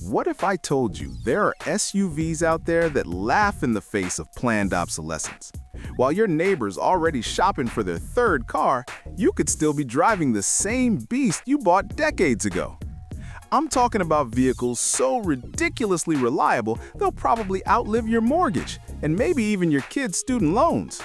What if I told you there are SUVs out there that laugh in the face of planned obsolescence? While your neighbor's already shopping for their third car, you could still be driving the same beast you bought decades ago. I'm talking about vehicles so ridiculously reliable, they'll probably outlive your mortgage and maybe even your kids' student loans.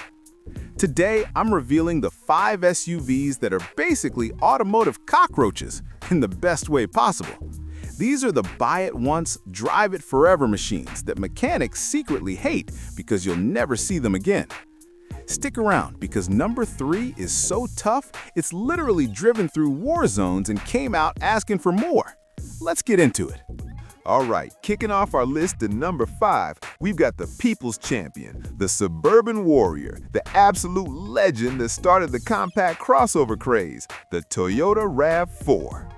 Today, I'm revealing the 5 SUVs that are basically automotive cockroaches in the best way possible. These are the buy it once, drive it forever machines that mechanics secretly hate because you'll never see them again. Stick around because number 3 is so tough, it's literally driven through war zones and came out asking for more. Let's get into it. All right, kicking off our list at number 5, we've got the people's champion, the suburban warrior, the absolute legend that started the compact crossover craze, the Toyota RAV4.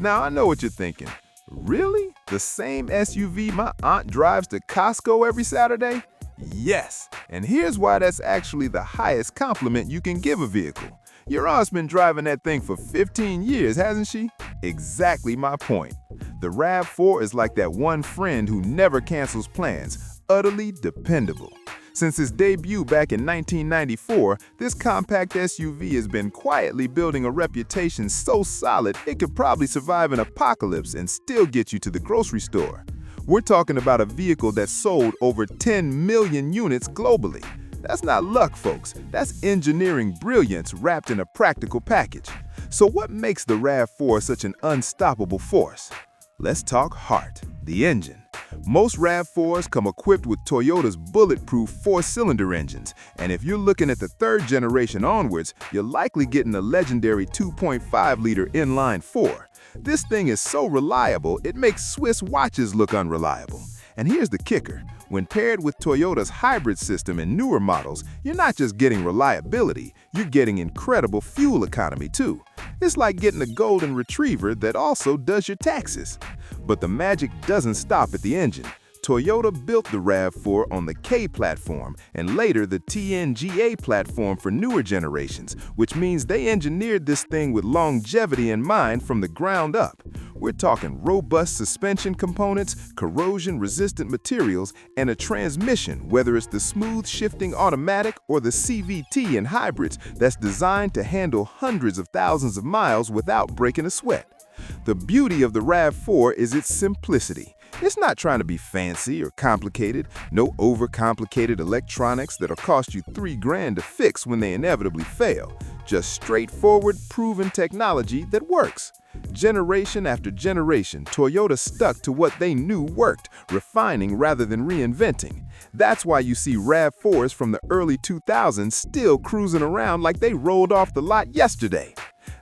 Now, I know what you're thinking. Really? The same SUV my aunt drives to Costco every Saturday? Yes, and here's why that's actually the highest compliment you can give a vehicle. Your aunt's been driving that thing for 15 years, hasn't she? Exactly my point. The RAV4 is like that one friend who never cancels plans, utterly dependable. Since its debut back in 1994, this compact SUV has been quietly building a reputation so solid it could probably survive an apocalypse and still get you to the grocery store. We're talking about a vehicle that sold over 10 million units globally. That's not luck, folks. That's engineering brilliance wrapped in a practical package. So what makes the RAV4 such an unstoppable force? Let's talk heart, the engine. Most RAV4s come equipped with Toyota's bulletproof 4-cylinder engines, and if you're looking at the 3rd generation onwards, you're likely getting a legendary 2.5-liter inline 4. This thing is so reliable, it makes Swiss watches look unreliable. And here's the kicker. When paired with Toyota's hybrid system in newer models, you're not just getting reliability, you're getting incredible fuel economy too. It's like getting a golden retriever that also does your taxes. But the magic doesn't stop at the engine. Toyota built the RAV4 on the K platform and later the TNGA platform for newer generations, which means they engineered this thing with longevity in mind from the ground up. We're talking robust suspension components, corrosion-resistant materials, and a transmission, whether it's the smooth shifting automatic or the CVT in hybrids that's designed to handle hundreds of thousands of miles without breaking a sweat. The beauty of the RAV4 is its simplicity. It's not trying to be fancy or complicated, no overcomplicated electronics that'll cost you $3,000 to fix when they inevitably fail. Just straightforward, proven technology that works. Generation after generation, Toyota stuck to what they knew worked, refining rather than reinventing. That's why you see RAV4s from the early 2000s still cruising around like they rolled off the lot yesterday.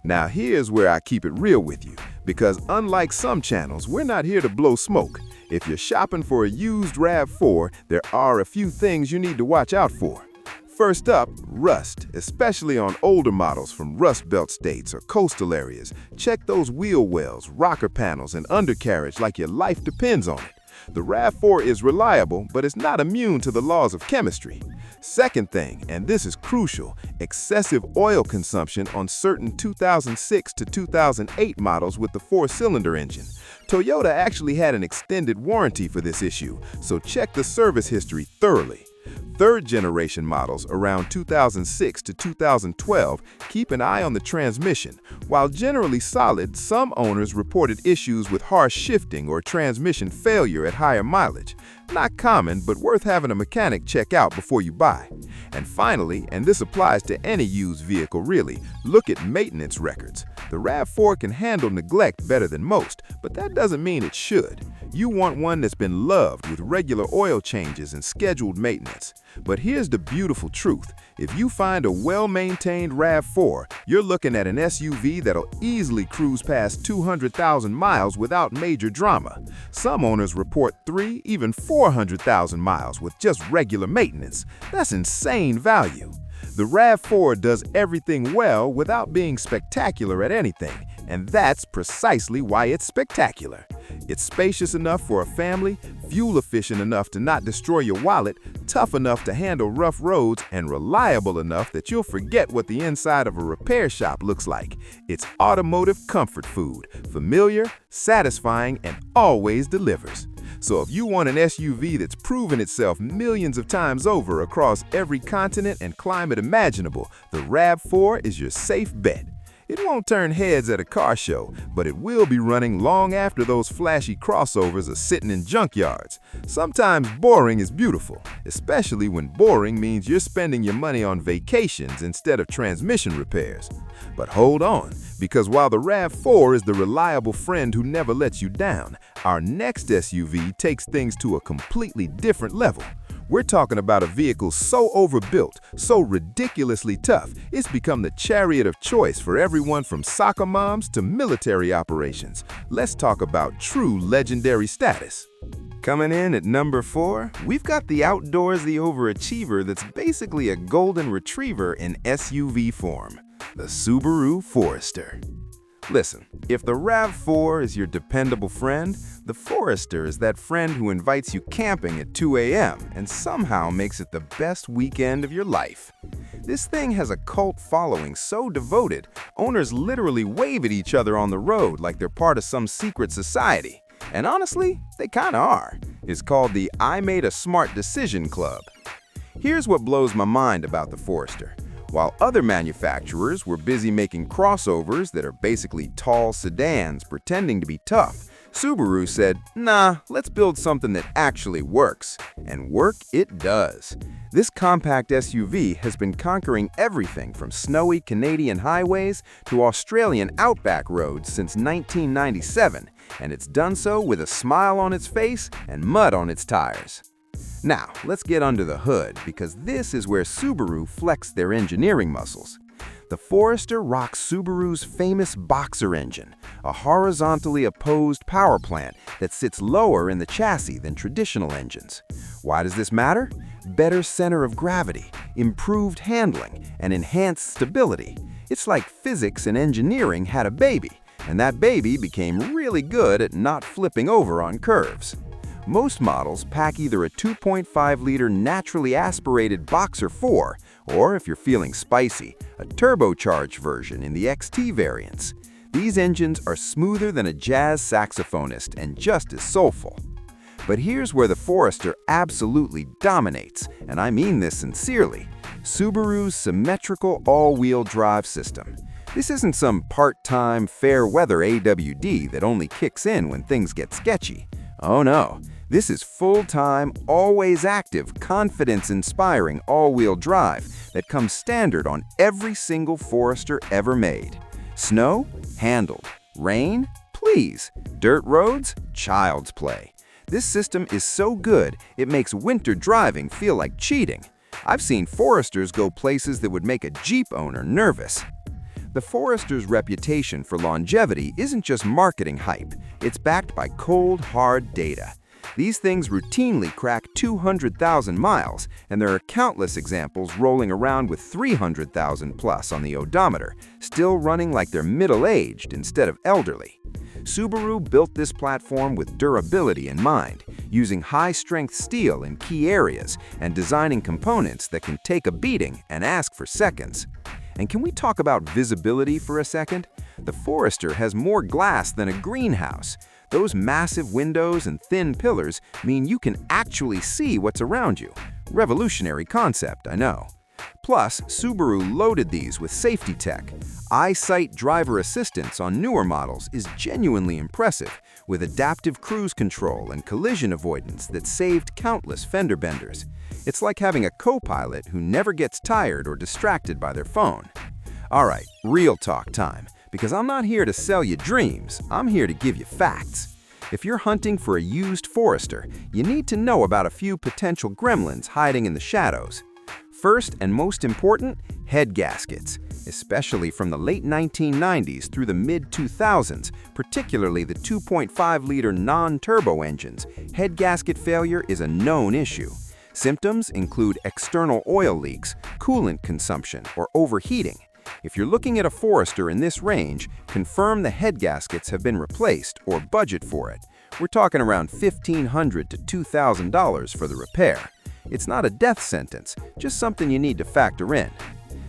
Now here's where I keep it real with you, because unlike some channels, we're not here to blow smoke. If you're shopping for a used RAV4, there are a few things you need to watch out for. First up, rust, especially on older models from Rust Belt states or coastal areas. Check those wheel wells, rocker panels, and undercarriage like your life depends on it. The RAV4 is reliable, but it's not immune to the laws of chemistry. Second thing, and this is crucial, excessive oil consumption on certain 2006 to 2008 models with the 4-cylinder engine. Toyota actually had an extended warranty for this issue, so check the service history thoroughly. 3rd generation models around 2006 to 2012 keep an eye on the transmission. While generally solid, some owners reported issues with harsh shifting or transmission failure at higher mileage. Not common, but worth having a mechanic check out before you buy. And finally, and this applies to any used vehicle really, look at maintenance records. The RAV4 can handle neglect better than most, but that doesn't mean it should. You want one that's been loved with regular oil changes and scheduled maintenance. But here's the beautiful truth. If you find a well-maintained RAV4, you're looking at an SUV that'll easily cruise past 200,000 miles without major drama. Some owners report 3, even 400,000 miles with just regular maintenance. That's insane value. The RAV4 does everything well without being spectacular at anything. And that's precisely why it's spectacular. It's spacious enough for a family, fuel efficient enough to not destroy your wallet, tough enough to handle rough roads, and reliable enough that you'll forget what the inside of a repair shop looks like. It's automotive comfort food, familiar, satisfying, and always delivers. So if you want an SUV that's proven itself millions of times over across every continent and climate imaginable, the RAV4 is your safe bet. It won't turn heads at a car show, but it will be running long after those flashy crossovers are sitting in junkyards. Sometimes boring is beautiful, especially when boring means you're spending your money on vacations instead of transmission repairs. But hold on, because while the RAV4 is the reliable friend who never lets you down, our next SUV takes things to a completely different level. We're talking about a vehicle so overbuilt, so ridiculously tough, it's become the chariot of choice for everyone from soccer moms to military operations. Let's talk about true legendary status. Coming in at number 4, we've got the outdoorsy overachiever that's basically a golden retriever in SUV form, the Subaru Forester. Listen, if the RAV4 is your dependable friend, the Forester is that friend who invites you camping at 2 a.m. and somehow makes it the best weekend of your life. This thing has a cult following so devoted, owners literally wave at each other on the road like they're part of some secret society. And honestly, they kinda are. It's called the I Made a Smart Decision Club. Here's what blows my mind about the Forester. While other manufacturers were busy making crossovers that are basically tall sedans pretending to be tough, Subaru said, nah, let's build something that actually works. And work it does. This compact SUV has been conquering everything from snowy Canadian highways to Australian outback roads since 1997, and it's done so with a smile on its face and mud on its tires. Now, let's get under the hood, because this is where Subaru flexed their engineering muscles. The Forester rocks Subaru's famous Boxer engine, a horizontally opposed power plant that sits lower in the chassis than traditional engines. Why does this matter? Better center of gravity, improved handling, and enhanced stability. It's like physics and engineering had a baby, and that baby became really good at not flipping over on curves. Most models pack either a 2.5-liter naturally aspirated Boxer 4, or if you're feeling spicy, a turbocharged version in the XT variants. These engines are smoother than a jazz saxophonist and just as soulful. But here's where the Forester absolutely dominates, and I mean this sincerely: Subaru's symmetrical all-wheel drive system. This isn't some part-time, fair-weather AWD that only kicks in when things get sketchy. Oh no. This is full-time, always-active, confidence-inspiring all-wheel drive that comes standard on every single Forester ever made. Snow? Handled. Rain? Please. Dirt roads? Child's play. This system is so good, it makes winter driving feel like cheating. I've seen Foresters go places that would make a Jeep owner nervous. The Forester's reputation for longevity isn't just marketing hype, it's backed by cold, hard data. These things routinely crack 200,000 miles, and there are countless examples rolling around with 300,000 plus on the odometer, still running like they're middle-aged instead of elderly. Subaru built this platform with durability in mind, using high-strength steel in key areas and designing components that can take a beating and ask for seconds. And can we talk about visibility for a second? The Forester has more glass than a greenhouse. Those massive windows and thin pillars mean you can actually see what's around you. Revolutionary concept, I know. Plus, Subaru loaded these with safety tech. Eyesight driver assistance on newer models is genuinely impressive, with adaptive cruise control and collision avoidance that saved countless fender benders. It's like having a co-pilot who never gets tired or distracted by their phone. All right, real talk time, because I'm not here to sell you dreams, I'm here to give you facts. If you're hunting for a used Forester, you need to know about a few potential gremlins hiding in the shadows. First and most important, head gaskets. Especially from the late 1990s through the mid-2000s, particularly the 2.5-liter non-turbo engines, head gasket failure is a known issue. Symptoms include external oil leaks, coolant consumption, or overheating. If you're looking at a Forester in this range, confirm the head gaskets have been replaced or budget for it. We're talking around $1,500 to $2,000 for the repair. It's not a death sentence, just something you need to factor in.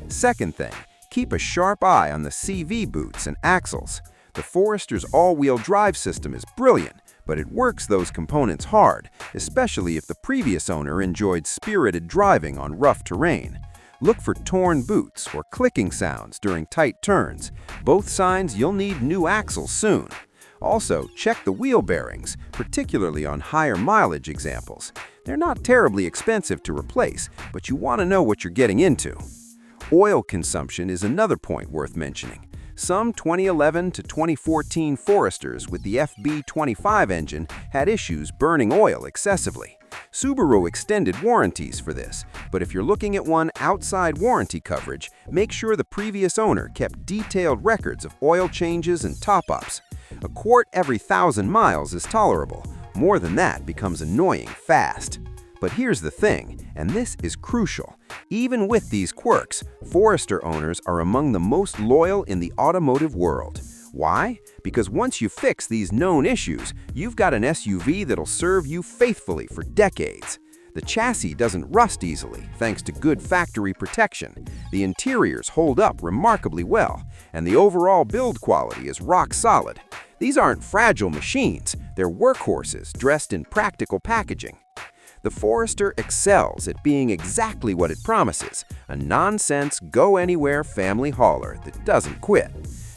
Second thing, keep a sharp eye on the CV boots and axles. The Forester's all-wheel drive system is brilliant, but it works those components hard, especially if the previous owner enjoyed spirited driving on rough terrain. Look for torn boots or clicking sounds during tight turns, both signs you'll need new axles soon. Also, check the wheel bearings, particularly on higher mileage examples. They're not terribly expensive to replace, but you want to know what you're getting into. Oil consumption is another point worth mentioning. Some 2011 to 2014 Foresters with the FB25 engine had issues burning oil excessively. Subaru extended warranties for this, but if you're looking at one outside warranty coverage, make sure the previous owner kept detailed records of oil changes and top-ups. A quart every 1,000 miles is tolerable. More than that becomes annoying fast. But here's the thing, and this is crucial. Even with these quirks, Forester owners are among the most loyal in the automotive world. Why? Because once you fix these known issues, you've got an SUV that'll serve you faithfully for decades. The chassis doesn't rust easily, thanks to good factory protection. The interiors hold up remarkably well, and the overall build quality is rock solid. These aren't fragile machines, they're workhorses dressed in practical packaging. The Forester excels at being exactly what it promises, a nonsense, go-anywhere family hauler that doesn't quit.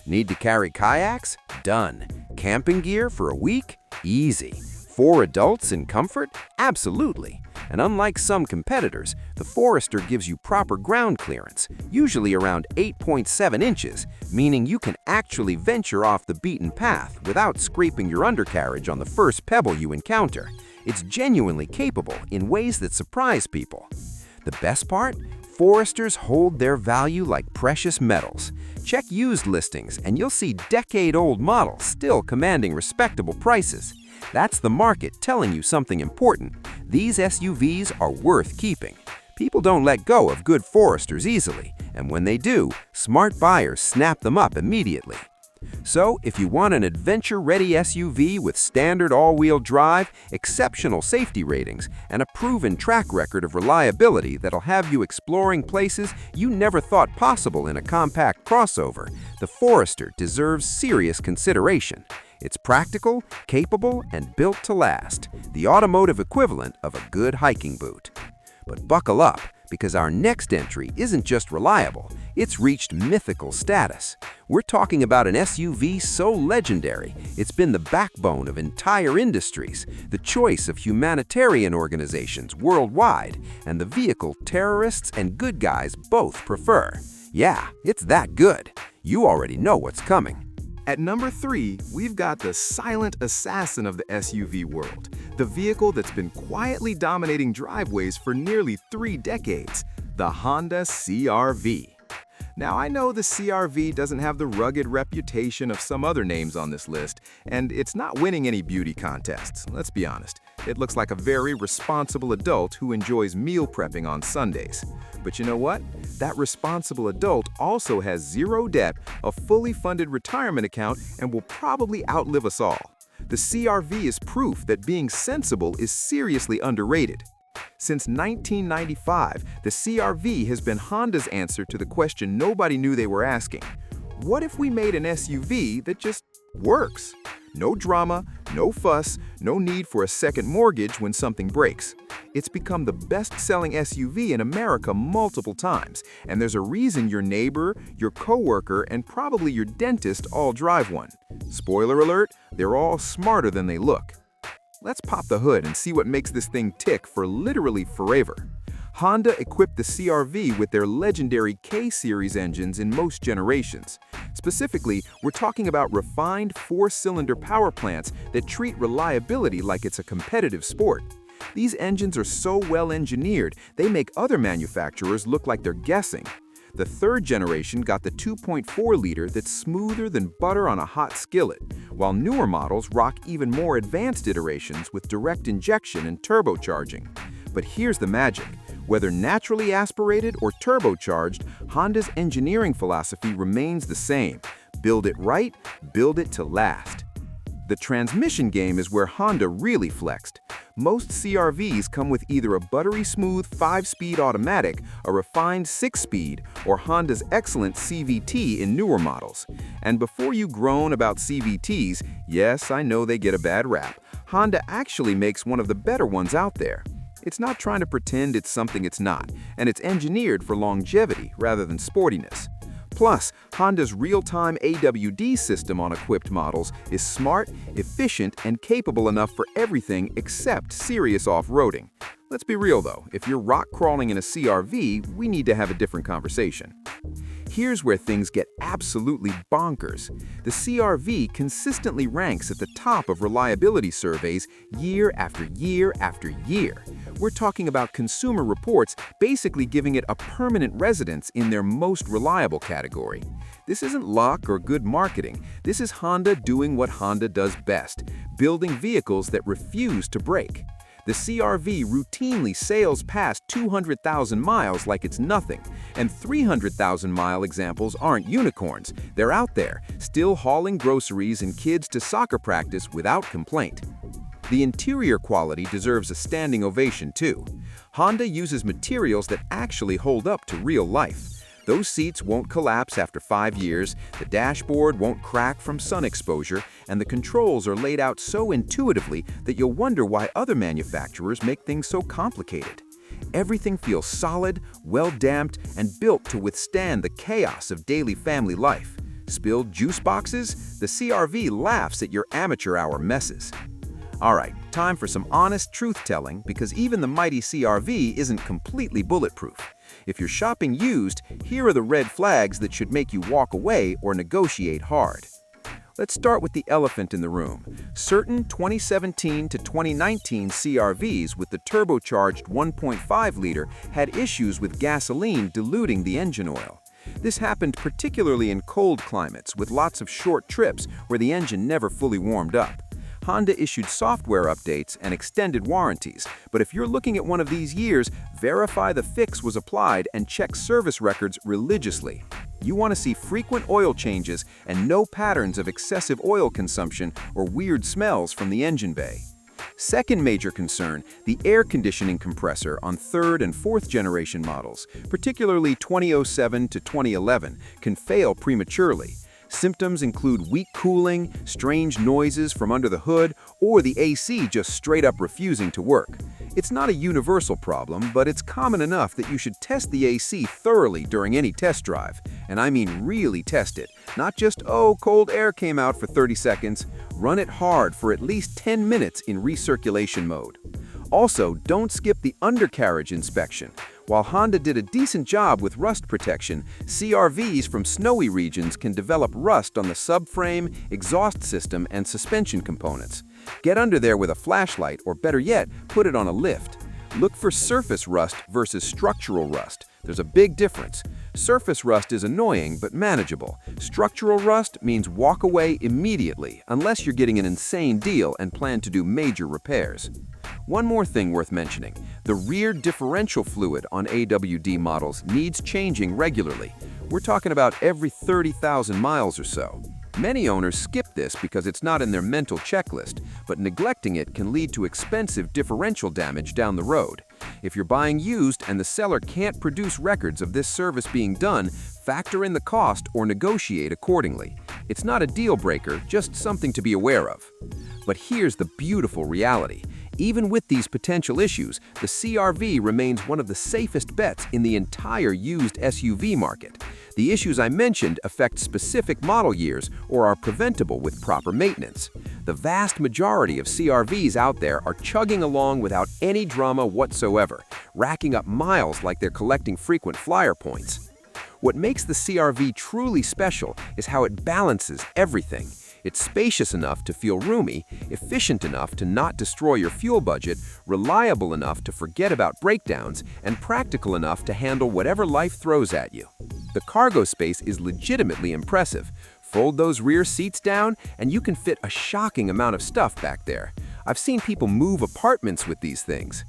Need to carry kayaks? Done. Camping gear for a week? Easy. 4 adults in comfort? Absolutely. And unlike some competitors, the Forester gives you proper ground clearance, usually around 8.7 inches, meaning you can actually venture off the beaten path without scraping your undercarriage on the first pebble you encounter. It's genuinely capable in ways that surprise people. The best part? Foresters hold their value like precious metals. Check used listings and you'll see decade-old models still commanding respectable prices. That's the market telling you something important. These SUVs are worth keeping. People don't let go of good Foresters easily, and when they do, smart buyers snap them up immediately. So, if you want an adventure-ready SUV with standard all-wheel drive, exceptional safety ratings, and a proven track record of reliability that'll have you exploring places you never thought possible in a compact crossover, the Forester deserves serious consideration. It's practical, capable, and built to last, the automotive equivalent of a good hiking boot. But buckle up, because our next entry isn't just reliable, it's reached mythical status. We're talking about an SUV so legendary, it's been the backbone of entire industries, the choice of humanitarian organizations worldwide, and the vehicle terrorists and good guys both prefer. Yeah, it's that good. You already know what's coming. At number 3, we've got the silent assassin of the SUV world, the vehicle that's been quietly dominating driveways for nearly 3 decades, the Honda CR-V. Now, I know the CR-V doesn't have the rugged reputation of some other names on this list, and it's not winning any beauty contests, let's be honest. It looks like a very responsible adult who enjoys meal prepping on Sundays. But you know what? That responsible adult also has zero debt, a fully funded retirement account, and will probably outlive us all. The CR-V is proof that being sensible is seriously underrated. Since 1995, the CR-V has been Honda's answer to the question nobody knew they were asking. What if we made an SUV that just works? No drama, no fuss, no need for a second mortgage when something breaks. It's become the best-selling SUV in America multiple times, and there's a reason your neighbor, your coworker, and probably your dentist all drive one. Spoiler alert, they're all smarter than they look. Let's pop the hood and see what makes this thing tick for literally forever. Honda equipped the CR-V with their legendary K-series engines in most generations. Specifically, we're talking about refined 4-cylinder power plants that treat reliability like it's a competitive sport. These engines are so well engineered, they make other manufacturers look like they're guessing. The third generation got the 2.4-liter that's smoother than butter on a hot skillet, while newer models rock even more advanced iterations with direct injection and turbocharging. But here's the magic. Whether naturally aspirated or turbocharged, Honda's engineering philosophy remains the same. Build it right, build it to last. The transmission game is where Honda really flexed. Most CR-Vs come with either a buttery smooth 5-speed automatic, a refined 6-speed, or Honda's excellent CVT in newer models. And before you groan about CVTs, yes, I know they get a bad rap, Honda actually makes one of the better ones out there. It's not trying to pretend it's something it's not, and it's engineered for longevity rather than sportiness. Plus, Honda's real-time AWD system on equipped models is smart, efficient, and capable enough for everything except serious off-roading. Let's be real though, if you're rock crawling in a CR-V, we need to have a different conversation. Here's where things get absolutely bonkers. The CR-V consistently ranks at the top of reliability surveys year after year after year. We're talking about Consumer Reports basically giving it a permanent residence in their most reliable category. This isn't luck or good marketing. This is Honda doing what Honda does best, building vehicles that refuse to break. The CR-V routinely sails past 200,000 miles like it's nothing, and 300,000-mile examples aren't unicorns. They're out there, still hauling groceries and kids to soccer practice without complaint. The interior quality deserves a standing ovation too. Honda uses materials that actually hold up to real life. Those seats won't collapse after 5 years, the dashboard won't crack from sun exposure, and the controls are laid out so intuitively that you'll wonder why other manufacturers make things so complicated. Everything feels solid, well-damped, and built to withstand the chaos of daily family life. Spilled juice boxes? The CR-V laughs at your amateur hour messes. Alright, time for some honest truth-telling because even the mighty CR-V isn't completely bulletproof. If you're shopping used, here are the red flags that should make you walk away or negotiate hard. Let's start with the elephant in the room. Certain 2017 to 2019 CR-Vs with the turbocharged 1.5-liter had issues with gasoline diluting the engine oil. This happened particularly in cold climates with lots of short trips where the engine never fully warmed up. Honda issued software updates and extended warranties, but if you're looking at one of these years, verify the fix was applied and check service records religiously. You want to see frequent oil changes and no patterns of excessive oil consumption or weird smells from the engine bay. Second major concern, the air conditioning compressor on 3rd and 4th generation models, particularly 2007 to 2011, can fail prematurely. Symptoms include weak cooling, strange noises from under the hood, or the AC just straight up refusing to work. It's not a universal problem, but it's common enough that you should test the AC thoroughly during any test drive. And I mean really test it, not just, oh, cold air came out for 30 seconds. Run it hard for at least 10 minutes in recirculation mode. Also, don't skip the undercarriage inspection. While Honda did a decent job with rust protection, CR-Vs from snowy regions can develop rust on the subframe, exhaust system, and suspension components. Get under there with a flashlight, or better yet, put it on a lift. Look for surface rust versus structural rust. There's a big difference. Surface rust is annoying but manageable. Structural rust means walk away immediately unless you're getting an insane deal and plan to do major repairs. One more thing worth mentioning. The rear differential fluid on AWD models needs changing regularly. We're talking about every 30,000 miles or so. Many owners skip this because it's not in their mental checklist, but neglecting it can lead to expensive differential damage down the road. If you're buying used and the seller can't produce records of this service being done, factor in the cost or negotiate accordingly. It's not a deal breaker, just something to be aware of. But here's the beautiful reality. Even with these potential issues, the CR-V remains one of the safest bets in the entire used SUV market. The issues I mentioned affect specific model years or are preventable with proper maintenance. The vast majority of CR-Vs out there are chugging along without any drama whatsoever, racking up miles like they're collecting frequent flyer points. What makes the CR-V truly special is how it balances everything. It's spacious enough to feel roomy, efficient enough to not destroy your fuel budget, reliable enough to forget about breakdowns, and practical enough to handle whatever life throws at you. The cargo space is legitimately impressive. Fold those rear seats down, and you can fit a shocking amount of stuff back there. I've seen people move apartments with these things.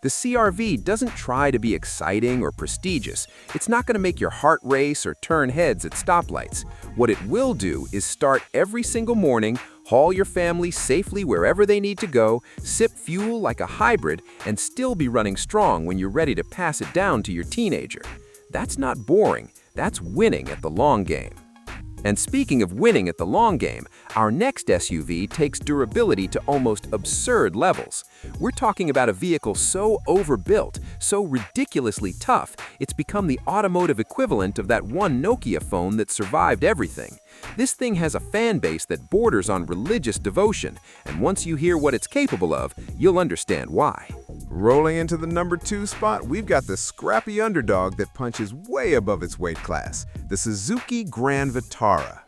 The CR-V doesn't try to be exciting or prestigious. It's not going to make your heart race or turn heads at stoplights. What it will do is start every single morning, haul your family safely wherever they need to go, sip fuel like a hybrid, and still be running strong when you're ready to pass it down to your teenager. That's not boring. That's winning at the long game. And speaking of winning at the long game, our next SUV takes durability to almost absurd levels. We're talking about a vehicle so overbuilt, so ridiculously tough, it's become the automotive equivalent of that one Nokia phone that survived everything. This thing has a fan base that borders on religious devotion, and once you hear what it's capable of, you'll understand why. Rolling into the number 2 spot, we've got the scrappy underdog that punches way above its weight class, the Suzuki Grand Vitara.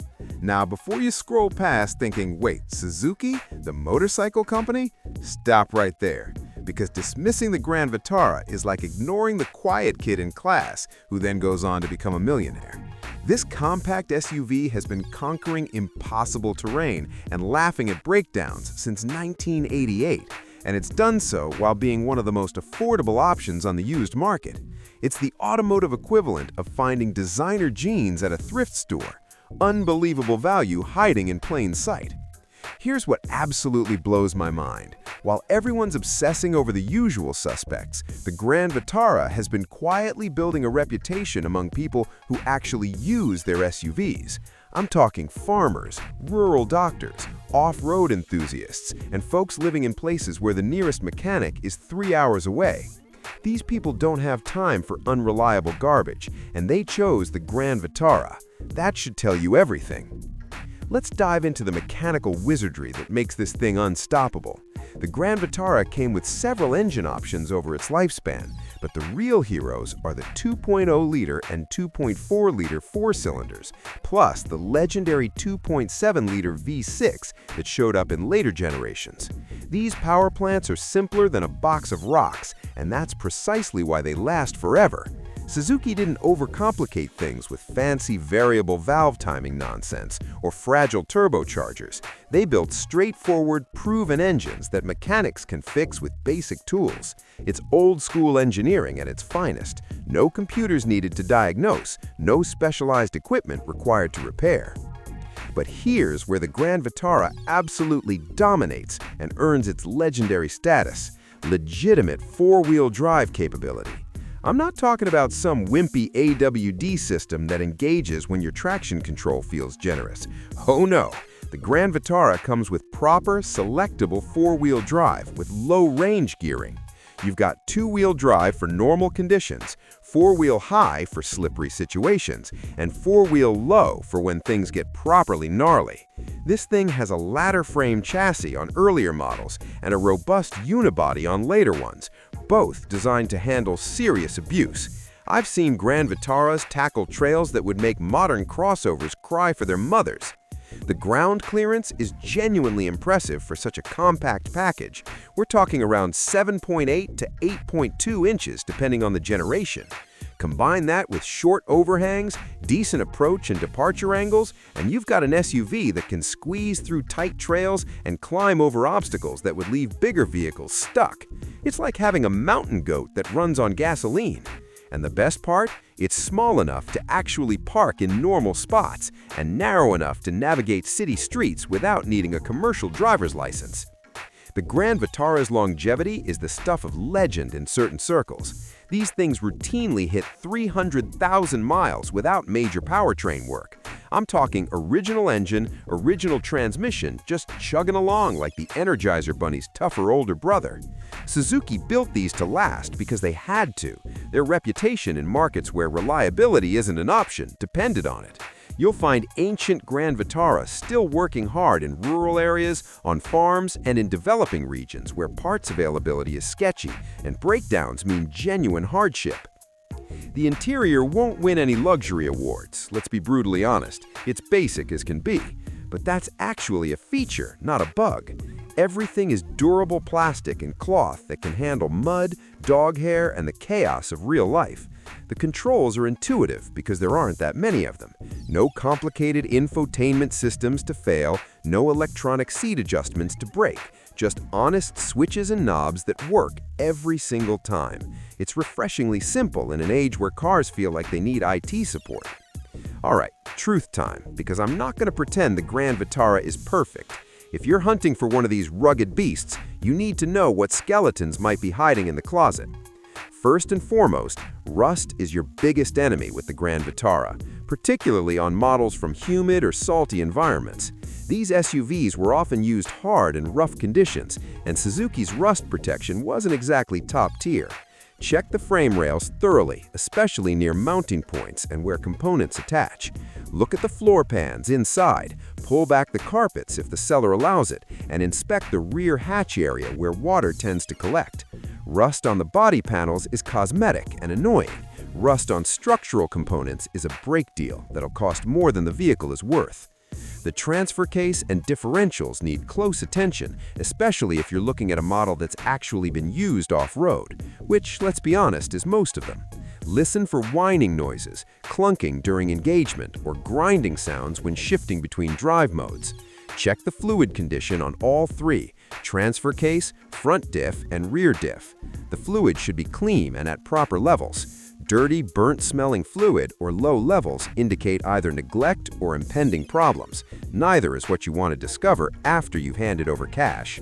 Now, before you scroll past thinking, wait, Suzuki, the motorcycle company? Stop right there, because dismissing the Grand Vitara is like ignoring the quiet kid in class who then goes on to become a millionaire. This compact SUV has been conquering impossible terrain and laughing at breakdowns since 1988. And it's done so while being one of the most affordable options on the used market. It's the automotive equivalent of finding designer jeans at a thrift store. Unbelievable value hiding in plain sight. Here's what absolutely blows my mind. While everyone's obsessing over the usual suspects, the Grand Vitara has been quietly building a reputation among people who actually use their SUVs. I'm talking farmers, rural doctors, off-road enthusiasts, and folks living in places where the nearest mechanic is 3 hours away. These people don't have time for unreliable garbage, and they chose the Grand Vitara. That should tell you everything. Let's dive into the mechanical wizardry that makes this thing unstoppable. The Grand Vitara came with several engine options over its lifespan, but the real heroes are the 2.0-liter and 2.4-liter four-cylinders, plus the legendary 2.7-liter V6 that showed up in later generations. These power plants are simpler than a box of rocks, and that's precisely why they last forever. Suzuki didn't overcomplicate things with fancy variable valve timing nonsense or fragile turbochargers. They built straightforward, proven engines that mechanics can fix with basic tools. It's old-school engineering at its finest. No computers needed to diagnose, no specialized equipment required to repair. But here's where the Grand Vitara absolutely dominates and earns its legendary status: legitimate four-wheel drive capability. I'm not talking about some wimpy AWD system that engages when your traction control feels generous. Oh no, the Grand Vitara comes with proper, selectable four-wheel drive with low-range gearing. You've got two-wheel drive for normal conditions, four-wheel high for slippery situations, and four-wheel low for when things get properly gnarly. This thing has a ladder frame chassis on earlier models and a robust unibody on later ones, both designed to handle serious abuse. I've seen Grand Vitaras tackle trails that would make modern crossovers cry for their mothers. The ground clearance is genuinely impressive for such a compact package. We're talking around 7.8 to 8.2 inches depending on the generation. Combine that with short overhangs, decent approach and departure angles, and you've got an SUV that can squeeze through tight trails and climb over obstacles that would leave bigger vehicles stuck. It's like having a mountain goat that runs on gasoline. And the best part? It's small enough to actually park in normal spots and narrow enough to navigate city streets without needing a commercial driver's license. The Grand Vitara's longevity is the stuff of legend in certain circles. These things routinely hit 300,000 miles without major powertrain work. I'm talking original engine, original transmission, just chugging along like the Energizer Bunny's tougher older brother. Suzuki built these to last because they had to. Their reputation in markets where reliability isn't an option depended on it. You'll find ancient Grand Vitara still working hard in rural areas, on farms, and in developing regions where parts availability is sketchy and breakdowns mean genuine hardship. The interior won't win any luxury awards, let's be brutally honest. It's basic as can be. But that's actually a feature, not a bug. Everything is durable plastic and cloth that can handle mud, dog hair, and the chaos of real life. The controls are intuitive because there aren't that many of them. No complicated infotainment systems to fail, no electronic seat adjustments to break. just honest switches and knobs that work every single time. It's refreshingly simple in an age where cars feel like they need IT support. Alright, truth time, because I'm not going to pretend the Grand Vitara is perfect. If you're hunting for one of these rugged beasts, you need to know what skeletons might be hiding in the closet. First and foremost, rust is your biggest enemy with the Grand Vitara, particularly on models from humid or salty environments. These SUVs were often used hard in rough conditions, and Suzuki's rust protection wasn't exactly top tier. Check the frame rails thoroughly, especially near mounting points and where components attach. Look at the floor pans inside, pull back the carpets if the seller allows it, and inspect the rear hatch area where water tends to collect. Rust on the body panels is cosmetic and annoying. Rust on structural components is a break deal that'll cost more than the vehicle is worth. The transfer case and differentials need close attention, especially if you're looking at a model that's actually been used off-road, which, let's be honest, is most of them. Listen for whining noises, clunking during engagement, or grinding sounds when shifting between drive modes. Check the fluid condition on all three: transfer case, front diff, and rear diff. The fluid should be clean and at proper levels. Dirty, burnt-smelling fluid or low levels indicate either neglect or impending problems. Neither is what you want to discover after you've handed over cash.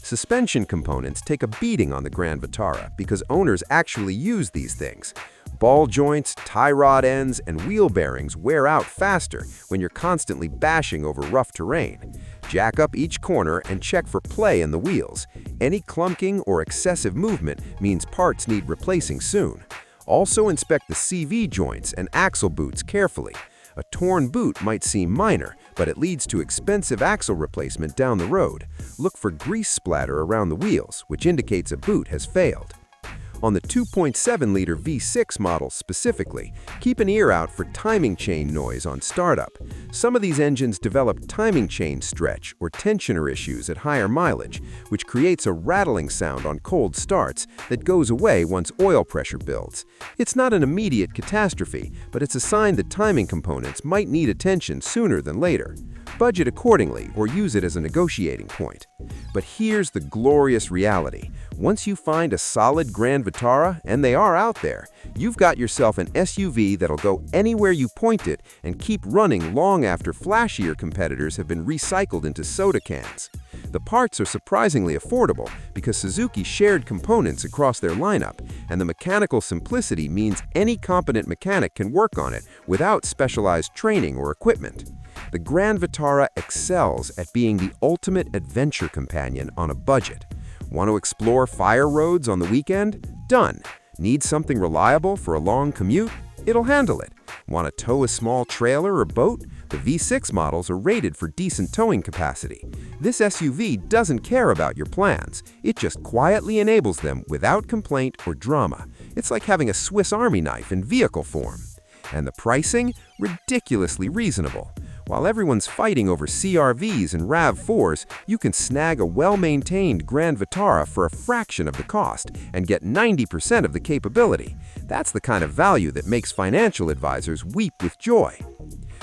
Suspension components take a beating on the Grand Vitara because owners actually use these things. Ball joints, tie rod ends, and wheel bearings wear out faster when you're constantly bashing over rough terrain. Jack up each corner and check for play in the wheels. Any clunking or excessive movement means parts need replacing soon. Also inspect the CV joints and axle boots carefully. A torn boot might seem minor, but it leads to expensive axle replacement down the road. Look for grease splatter around the wheels, which indicates a boot has failed. On the 2.7-liter V6 model specifically, keep an ear out for timing chain noise on startup. Some of these engines develop timing chain stretch or tensioner issues at higher mileage, which creates a rattling sound on cold starts that goes away once oil pressure builds. It's not an immediate catastrophe, but it's a sign that timing components might need attention sooner than later. Budget accordingly or use it as a negotiating point. But here's the glorious reality. Once you find a solid Grand Vitara, and they are out there, you've got yourself an SUV that'll go anywhere you point it and keep running long after flashier competitors have been recycled into soda cans. The parts are surprisingly affordable because Suzuki shared components across their lineup, and the mechanical simplicity means any competent mechanic can work on it without specialized training or equipment. The Grand Vitara excels at being the ultimate adventure companion on a budget. Want to explore fire roads on the weekend? Done. Need something reliable for a long commute? It'll handle it. Want to tow a small trailer or boat? The V6 models are rated for decent towing capacity. This SUV doesn't care about your plans. It just quietly enables them without complaint or drama. It's like having a Swiss Army knife in vehicle form. And the pricing? Ridiculously reasonable. While everyone's fighting over CR-Vs and RAV4s, you can snag a well-maintained Grand Vitara for a fraction of the cost and get 90% of the capability. That's the kind of value that makes financial advisors weep with joy.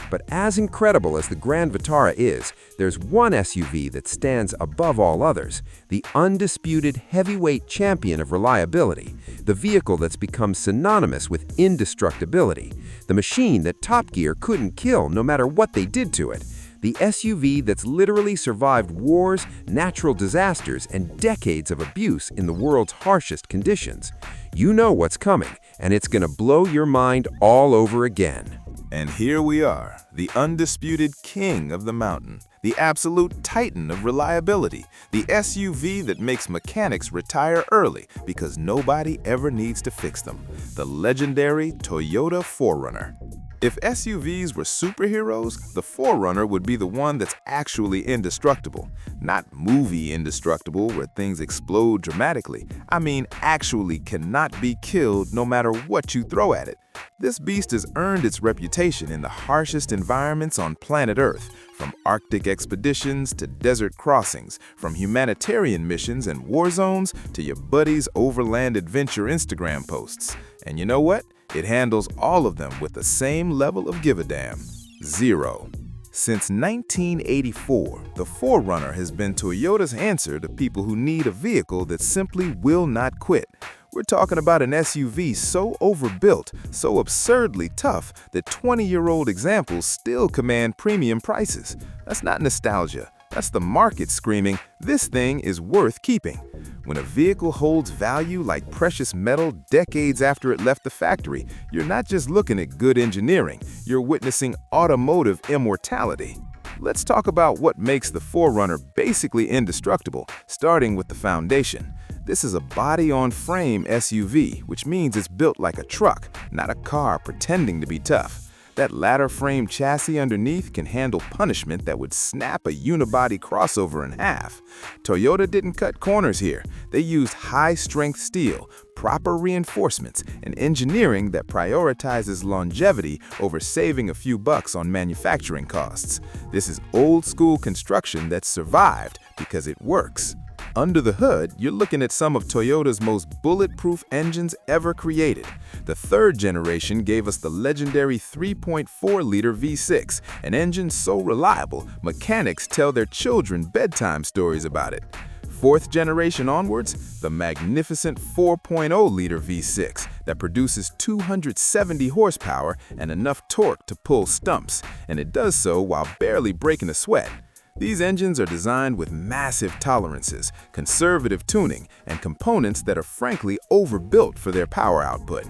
But as incredible as the Grand Vitara is, there's one SUV that stands above all others, the undisputed heavyweight champion of reliability, the vehicle that's become synonymous with indestructibility, the machine that Top Gear couldn't kill no matter what they did to it, the SUV that's literally survived wars, natural disasters, and decades of abuse in the world's harshest conditions. You know what's coming, and it's gonna blow your mind all over again. And here we are, the undisputed king of the mountain, the absolute titan of reliability, the SUV that makes mechanics retire early because nobody ever needs to fix them, the legendary Toyota 4Runner. If SUVs were superheroes, the 4Runner would be the one that's actually indestructible. Not movie indestructible where things explode dramatically. I mean actually cannot be killed no matter what you throw at it. This beast has earned its reputation in the harshest environments on planet Earth, from Arctic expeditions to desert crossings, from humanitarian missions and war zones to your buddy's overland adventure Instagram posts. And you know what? It handles all of them with the same level of give a damn. 0. Since 1984, the 4Runner has been Toyota's answer to people who need a vehicle that simply will not quit. We're talking about an SUV so overbuilt, so absurdly tough, that 20-year-old examples still command premium prices. That's not nostalgia. That's the market screaming, this thing is worth keeping. When a vehicle holds value like precious metal decades after it left the factory, you're not just looking at good engineering, you're witnessing automotive immortality. Let's talk about what makes the 4Runner basically indestructible, starting with the foundation. This is a body-on-frame SUV, which means it's built like a truck, not a car pretending to be tough. That ladder frame chassis underneath can handle punishment that would snap a unibody crossover in half. Toyota didn't cut corners here. They used high-strength steel, proper reinforcements, and engineering that prioritizes longevity over saving a few bucks on manufacturing costs. This is old-school construction that survived because it works. Under the hood, you're looking at some of Toyota's most bulletproof engines ever created. The third generation gave us the legendary 3.4-liter V6, an engine so reliable, mechanics tell their children bedtime stories about it. Fourth generation onwards, the magnificent 4.0-liter V6 that produces 270 horsepower and enough torque to pull stumps, and it does so while barely breaking a sweat. These engines are designed with massive tolerances, conservative tuning, and components that are frankly overbuilt for their power output.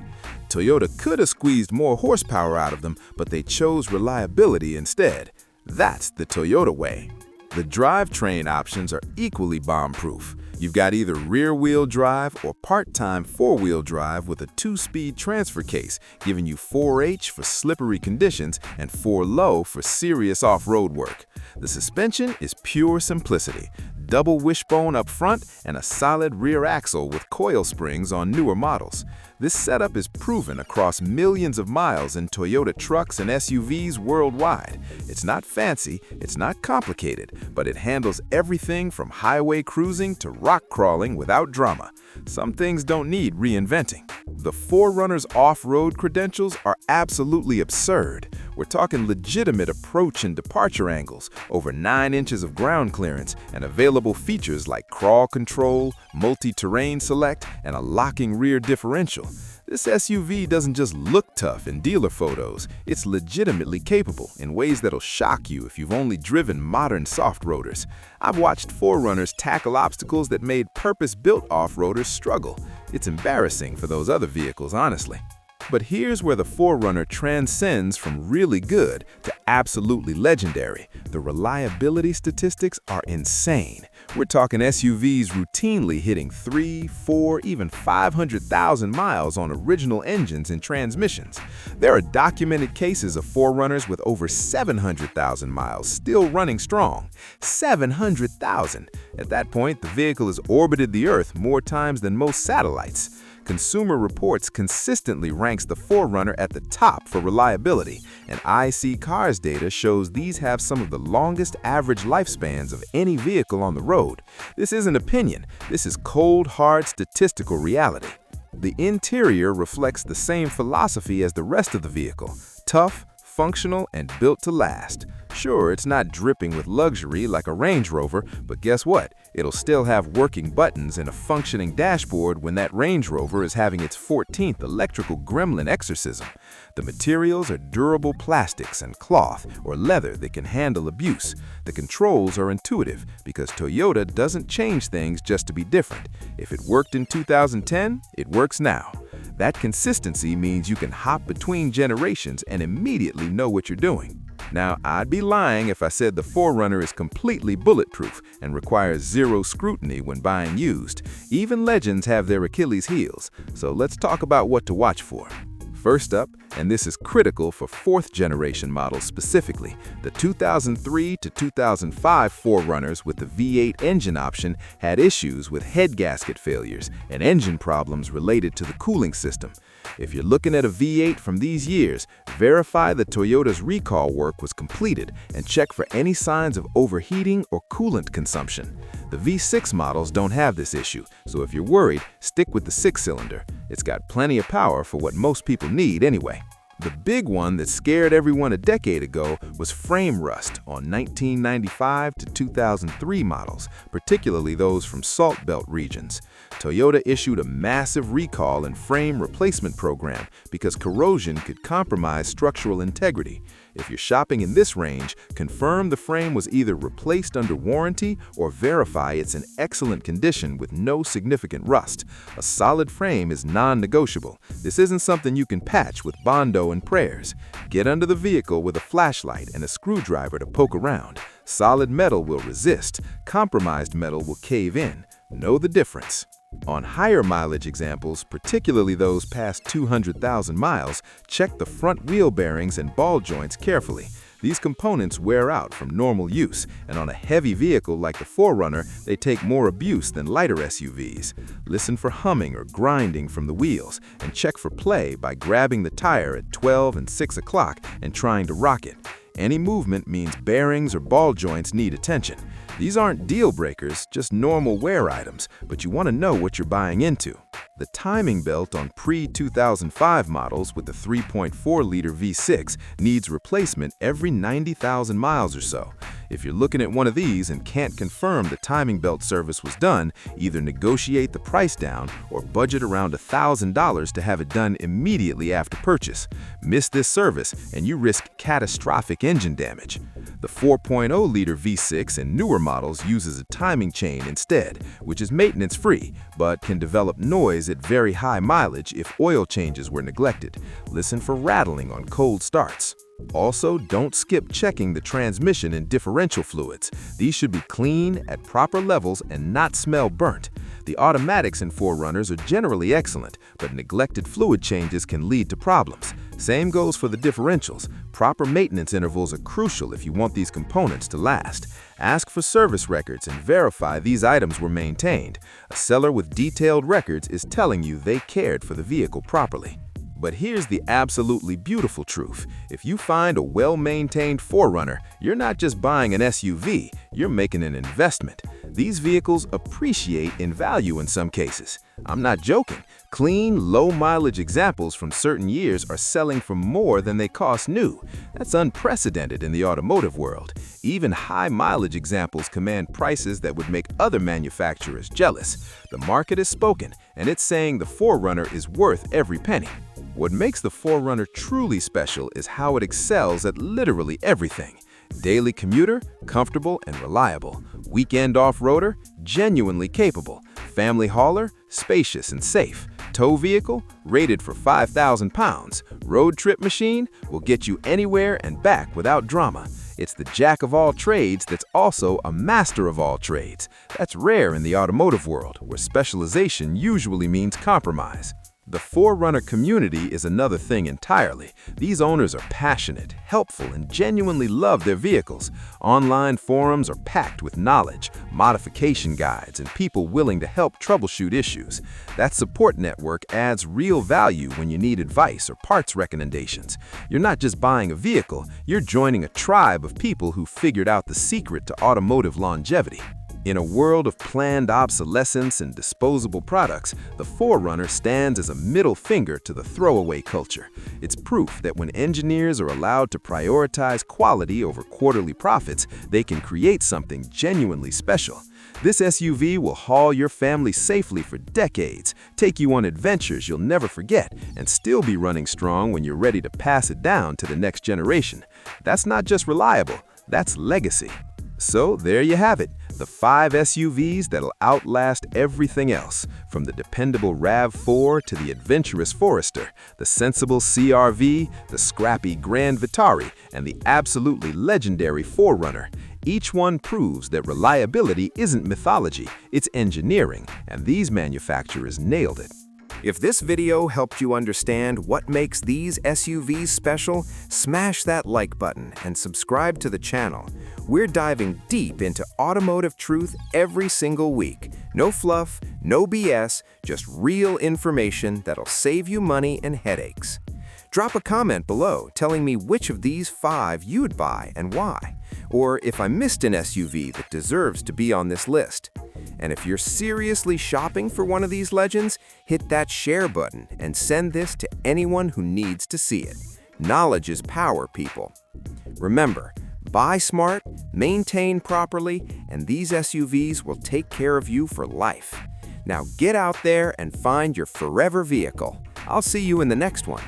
Toyota could have squeezed more horsepower out of them, but they chose reliability instead. That's the Toyota way. The drivetrain options are equally bomb-proof. You've got either rear-wheel drive or part-time four-wheel drive with a 2-speed transfer case, giving you 4H for slippery conditions and 4-low for serious off-road work. The suspension is pure simplicity. Double wishbone up front and a solid rear axle with coil springs on newer models. This setup is proven across millions of miles in Toyota trucks and SUVs worldwide. It's not fancy, it's not complicated, but it handles everything from highway cruising to rock crawling without drama. Some things don't need reinventing. The 4Runner's off-road credentials are absolutely absurd. We're talking legitimate approach and departure angles, over 9 inches of ground clearance, and available features like crawl control, multi-terrain select, and a locking rear differential. This SUV doesn't just look tough in dealer photos, it's legitimately capable in ways that'll shock you if you've only driven modern soft-roaders. I've watched 4Runners tackle obstacles that made purpose-built off-roaders struggle. It's embarrassing for those other vehicles, honestly. But here's where the 4Runner transcends from really good to absolutely legendary. The reliability statistics are insane. We're talking SUVs routinely hitting 3, 4, even 500,000 miles on original engines and transmissions. There are documented cases of 4Runners with over 700,000 miles still running strong. 700,000! At that point, the vehicle has orbited the Earth more times than most satellites. Consumer Reports consistently ranks the 4Runner at the top for reliability, and IC Cars data shows these have some of the longest average lifespans of any vehicle on the road. This isn't opinion, this is cold, hard statistical reality. The interior reflects the same philosophy as the rest of the vehicle: tough, functional, and built to last. Sure, it's not dripping with luxury like a Range Rover, but guess what? It'll still have working buttons and a functioning dashboard when that Range Rover is having its 14th electrical gremlin exorcism. The materials are durable plastics and cloth or leather that can handle abuse. The controls are intuitive because Toyota doesn't change things just to be different. If it worked in 2010, it works now. That consistency means you can hop between generations and immediately know what you're doing. Now, I'd be lying if I said the 4Runner is completely bulletproof and requires zero scrutiny when buying used. Even legends have their Achilles heels, so let's talk about what to watch for. First up, and this is critical for 4th generation models specifically, the 2003 to 2005 4Runners with the V8 engine option had issues with head gasket failures and engine problems related to the cooling system. If you're looking at a V8 from these years, verify that Toyota's recall work was completed and check for any signs of overheating or coolant consumption. The V6 models don't have this issue, so if you're worried, stick with the 6-cylinder. It's got plenty of power for what most people need anyway. The big one that scared everyone a decade ago was frame rust on 1995 to 2003 models, particularly those from Salt Belt regions. Toyota issued a massive recall and frame replacement program because corrosion could compromise structural integrity. If you're shopping in this range, confirm the frame was either replaced under warranty or verify it's in excellent condition with no significant rust. A solid frame is non-negotiable. This isn't something you can patch with Bondo and prayers. Get under the vehicle with a flashlight and a screwdriver to poke around. Solid metal will resist. Compromised metal will cave in. Know the difference. On higher mileage examples, particularly those past 200,000 miles, check the front wheel bearings and ball joints carefully. These components wear out from normal use, and on a heavy vehicle like the 4Runner, they take more abuse than lighter SUVs. Listen for humming or grinding from the wheels, and check for play by grabbing the tire at 12 and 6 o'clock and trying to rock it. Any movement means bearings or ball joints need attention. These aren't deal breakers, just normal wear items, but you want to know what you're buying into. The timing belt on pre-2005 models with the 3.4-liter V6 needs replacement every 90,000 miles or so. If you're looking at one of these and can't confirm the timing belt service was done, either negotiate the price down or budget around $1,000 to have it done immediately after purchase. Miss this service and you risk catastrophic engine damage. The 4.0-liter V6 in newer models uses a timing chain instead, which is maintenance-free, but can develop noise at very high mileage if oil changes were neglected. Listen for rattling on cold starts. Also, don't skip checking the transmission and differential fluids. These should be clean, at proper levels, and not smell burnt. The automatics in 4Runners are generally excellent, but neglected fluid changes can lead to problems. Same goes for the differentials. Proper maintenance intervals are crucial if you want these components to last. Ask for service records and verify these items were maintained. A seller with detailed records is telling you they cared for the vehicle properly. But here's the absolutely beautiful truth. If you find a well-maintained 4Runner, you're not just buying an SUV, you're making an investment. These vehicles appreciate in value in some cases. I'm not joking. Clean, low-mileage examples from certain years are selling for more than they cost new. That's unprecedented in the automotive world. Even high-mileage examples command prices that would make other manufacturers jealous. The market has spoken, and it's saying the 4Runner is worth every penny. What makes the 4Runner truly special is how it excels at literally everything. Daily commuter, comfortable and reliable. Weekend off-roader, genuinely capable. Family hauler, spacious and safe. Tow vehicle, rated for 5,000 pounds. Road trip machine will get you anywhere and back without drama. It's the jack of all trades that's also a master of all trades. That's rare in the automotive world, where specialization usually means compromise. The 4Runner community is another thing entirely. These owners are passionate, helpful, and genuinely love their vehicles. Online forums are packed with knowledge, modification guides, and people willing to help troubleshoot issues. That support network adds real value when you need advice or parts recommendations. You're not just buying a vehicle, you're joining a tribe of people who figured out the secret to automotive longevity. In a world of planned obsolescence and disposable products, the 4Runner stands as a middle finger to the throwaway culture. It's proof that when engineers are allowed to prioritize quality over quarterly profits, they can create something genuinely special. This SUV will haul your family safely for decades, take you on adventures you'll never forget, and still be running strong when you're ready to pass it down to the next generation. That's not just reliable, that's legacy. So there you have it, the 5 SUVs that'll outlast everything else, from the dependable RAV4 to the adventurous Forester, the sensible CR-V, the scrappy Grand Vitara, and the absolutely legendary 4Runner. Each one proves that reliability isn't mythology, it's engineering, and these manufacturers nailed it. If this video helped you understand what makes these SUVs special, smash that like button and subscribe to the channel. We're diving deep into automotive truth every single week. No fluff, no BS, just real information that'll save you money and headaches. Drop a comment below telling me which of these 5 you'd buy and why, or if I missed an SUV that deserves to be on this list. And if you're seriously shopping for one of these legends, hit that share button and send this to anyone who needs to see it. Knowledge is power, people. Remember, buy smart, maintain properly, and these SUVs will take care of you for life. Now get out there and find your forever vehicle. I'll see you in the next one.